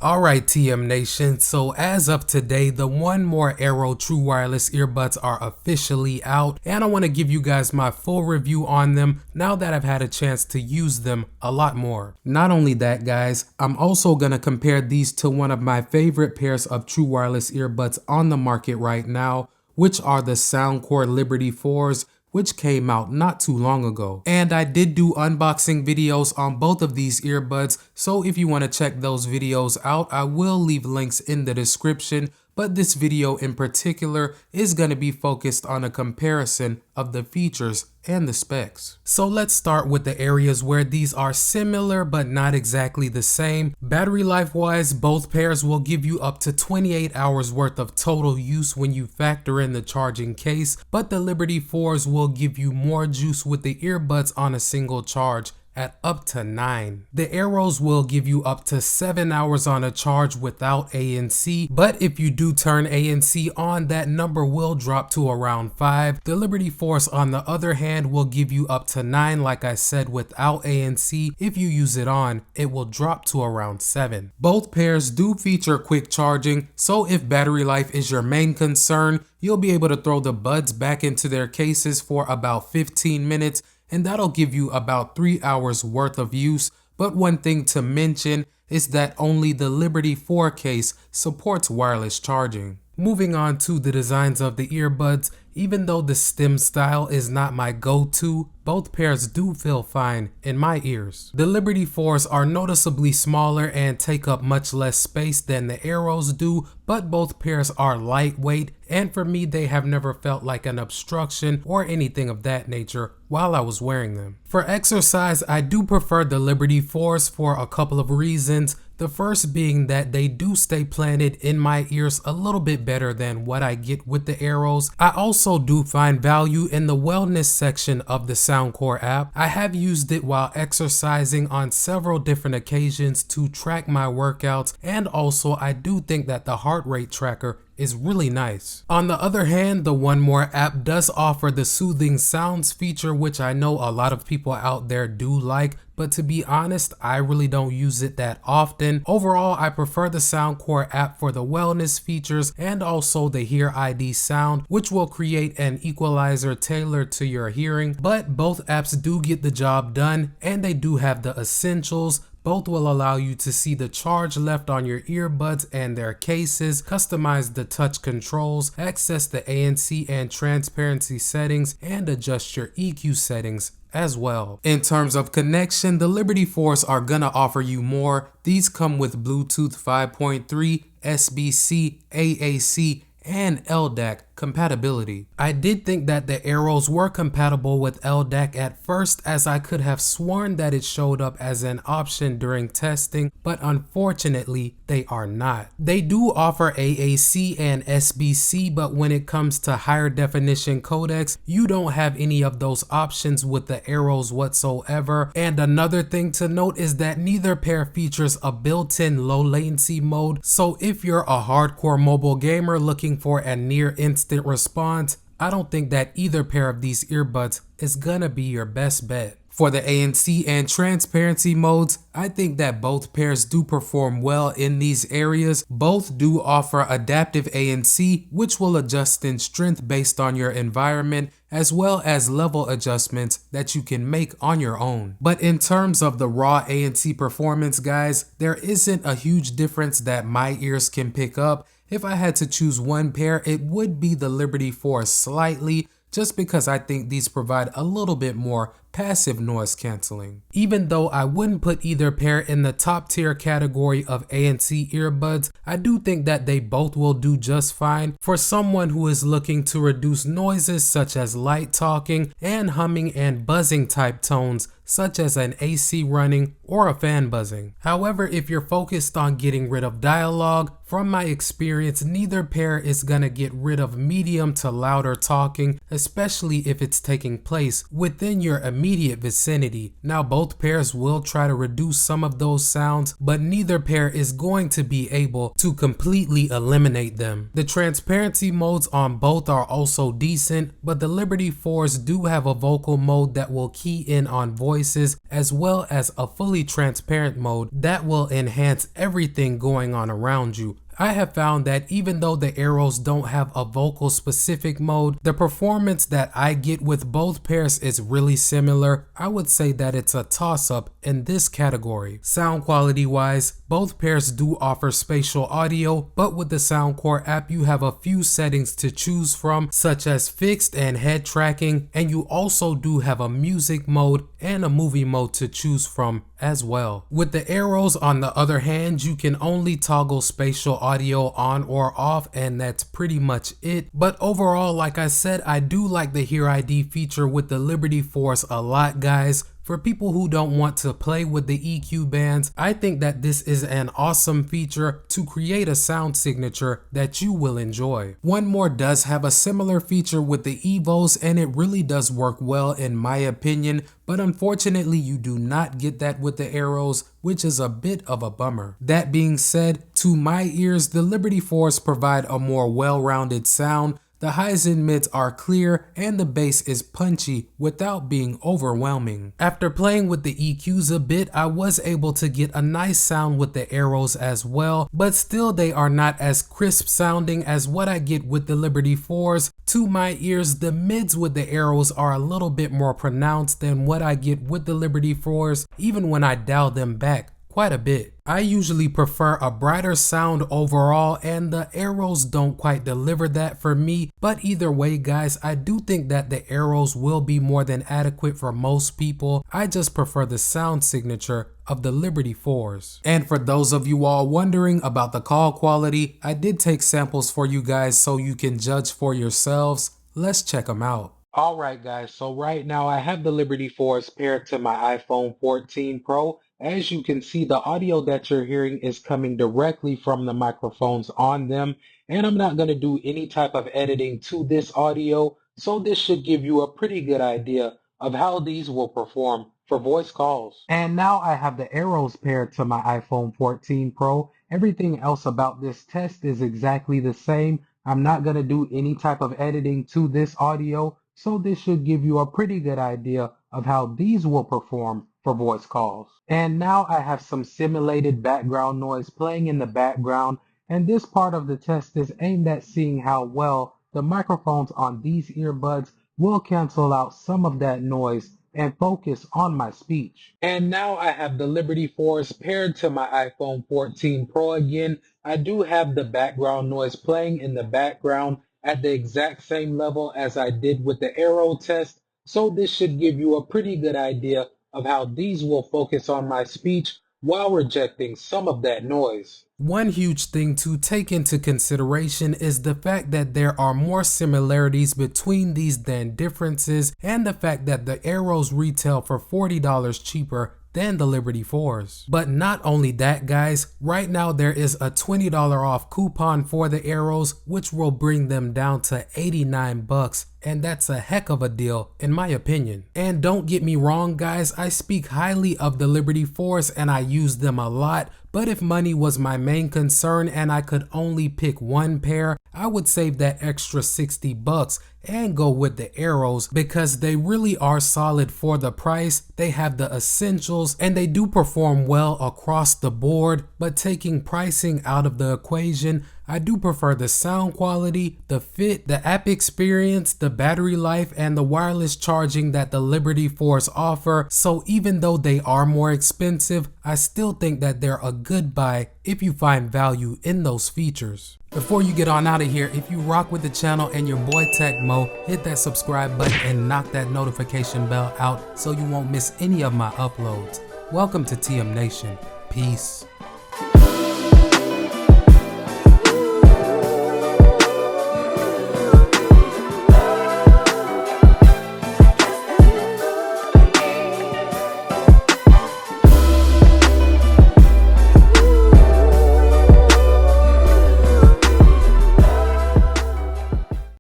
Alright TM Nation, so as of today, the One More Aero True Wireless Earbuds are officially out, and I want to give you guys my full review on them now that I've had a chance to use them a lot more. Not only that guys, I'm also going to compare these to one of my favorite pairs of True Wireless Earbuds on the market right now, which are the Soundcore Liberty 4s, which came out not too long ago. And I did do unboxing videos on both of these earbuds, so if you want to check those videos out, I will leave links in the description. But this video in particular is going to be focused on a comparison of the features and the specs. So let's start with the areas where these are similar but not exactly the same. Battery life wise, both pairs will give you up to 28 hours worth of total use when you factor in the charging case, but the Liberty 4s will give you more juice with the earbuds on a single charge at up to 9. The Aeros will give you up to 7 hours on a charge without ANC, but if you do turn ANC on, that number will drop to around 5. The Liberty 4s on the other hand will give you up to 9 like I said without ANC. If you use it on, it will drop to around 7. Both pairs do feature quick charging, so if battery life is your main concern, you'll be able to throw the buds back into their cases for about 15 minutes and that'll give you about 3 hours worth of use. But one thing to mention is that only the Liberty 4 case supports wireless charging. Moving on to the designs of the earbuds, even though the stem style is not my go-to, both pairs do feel fine in my ears. The Liberty 4s are noticeably smaller and take up much less space than the Aeros do, but both pairs are lightweight, and for me they have never felt like an obstruction or anything of that nature while I was wearing them. For exercise, I do prefer the Liberty 4s for a couple of reasons. The first being that they do stay planted in my ears a little bit better than what I get with the Aeros. I also do find value in the wellness section of the Soundcore app. I have used it while exercising on several different occasions to track my workouts, and also I do think that the heart rate tracker is really nice. On the other hand, the One More app does offer the soothing sounds feature, which I know a lot of people out there do like, but to be honest, I really don't use it that often. Overall, I prefer the Soundcore app for the wellness features and also the Hear ID sound, which will create an equalizer tailored to your hearing, but both apps do get the job done and they do have the essentials. Both will allow you to see the charge left on your earbuds and their cases, customize the touch controls, access the ANC and transparency settings, and adjust your EQ settings as well. In terms of connection, the Liberty 4s are gonna offer you more. These come with Bluetooth 5.3, SBC, AAC, and LDAC compatibility. I did think that the Aeros were compatible with LDAC at first, as I could have sworn that it showed up as an option during testing, but unfortunately they are not. They do offer AAC and SBC, but when it comes to higher definition codecs, you don't have any of those options with the Aeros whatsoever. And another thing to note is that neither pair features a built-in low latency mode, so if you're a hardcore mobile gamer looking for a near instant response, I don't think that either pair of these earbuds is gonna be your best bet. For the ANC and transparency modes, I think that both pairs do perform well in these areas. Both do offer adaptive ANC, which will adjust in strength based on your environment, as well as level adjustments that you can make on your own. But in terms of the raw ANC performance, guys, there isn't a huge difference that my ears can pick up. If I had to choose one pair, it would be the Liberty 4 slightly, just because I think these provide a little bit more passive noise canceling. Even though I wouldn't put either pair in the top tier category of ANC earbuds, I do think that they both will do just fine for someone who is looking to reduce noises such as light talking and humming and buzzing type tones, such as an AC running or a fan buzzing. However, if you're focused on getting rid of dialogue, from my experience, neither pair is gonna get rid of medium to louder talking, especially if it's taking place within your immediate immediate vicinity. Now both pairs will try to reduce some of those sounds, but neither pair is going to be able to completely eliminate them. The transparency modes on both are also decent, but the Liberty 4s do have a vocal mode that will key in on voices, as well as a fully transparent mode that will enhance everything going on around you. I have found that even though the Aeros don't have a vocal specific mode, the performance that I get with both pairs is really similar. I would say that it's a toss-up in this category. Sound quality wise, both pairs do offer spatial audio, but with the Soundcore app you have a few settings to choose from, such as fixed and head tracking, and you also do have a music mode and a movie mode to choose from as well. With the Aeros on the other hand, you can only toggle spatial audio on or off, and that's pretty much it. But overall, like I said, I do like the Hear ID feature with the Liberty 4s a lot, guys. For people who don't want to play with the EQ bands, I think that this is an awesome feature to create a sound signature that you will enjoy. One More does have a similar feature with the Evos, and it really does work well in my opinion, but unfortunately you do not get that with the Aeros, which is a bit of a bummer. That being said, to my ears, the Liberty 4s provide a more well-rounded sound. The highs and mids are clear and the bass is punchy without being overwhelming. After playing with the EQs a bit, I was able to get a nice sound with the Aeros as well, but still they are not as crisp sounding as what I get with the Liberty 4s. To my ears, the mids with the Aeros are a little bit more pronounced than what I get with the Liberty 4s, even when I dial them back quite a bit. I usually prefer a brighter sound overall, and the Aeros don't quite deliver that for me, but either way guys, I do think that the Aeros will be more than adequate for most people. I just prefer the sound signature of the Liberty 4s. And for those of you all wondering about the call quality, I did take samples for you guys so you can judge for yourselves. Let's check them out. Alright guys, so right now I have the Liberty 4s paired to my iPhone 14 Pro. As you can see, the audio that you're hearing is coming directly from the microphones on them, and I'm not going to do any type of editing to this audio, so this should give you a pretty good idea of how these will perform for voice calls. And now I have the Aeros paired to my iPhone 14 Pro. Everything else about this test is exactly the same. I'm not going to do any type of editing to this audio, so this should give you a pretty good idea of how these will perform for voice calls. And now I have some simulated background noise playing in the background, and this part of the test is aimed at seeing how well the microphones on these earbuds will cancel out some of that noise and focus on my speech. And now I have the Liberty 4s paired to my iPhone 14 Pro again. I do have the background noise playing in the background at the exact same level as I did with the Aero test, so this should give you a pretty good idea of how these will focus on my speech while rejecting some of that noise. One huge thing to take into consideration is the fact that there are more similarities between these than differences, and the fact that the Aeros retail for $40 cheaper than the Liberty 4s. But not only that guys, right now there is a $20 off coupon for the Aeros, which will bring them down to 89 bucks, and that's a heck of a deal in my opinion. And don't get me wrong guys, I speak highly of the Liberty 4s and I use them a lot, but if money was my main concern and I could only pick one pair, I would save that extra 60 bucks and go with the Aeros, because they really are solid for the price. They have the essentials and they do perform well across the board, but taking pricing out of the equation, I do prefer the sound quality, the fit, the app experience, the battery life, and the wireless charging that the Liberty 4s offer. So even though they are more expensive, I still think that they're a good buy if you find value in those features. Before you get on out of here, if you rock with the channel and your boy Tech Mo, hit that subscribe button and knock that notification bell out so you won't miss any of my uploads. Welcome to TM Nation. Peace.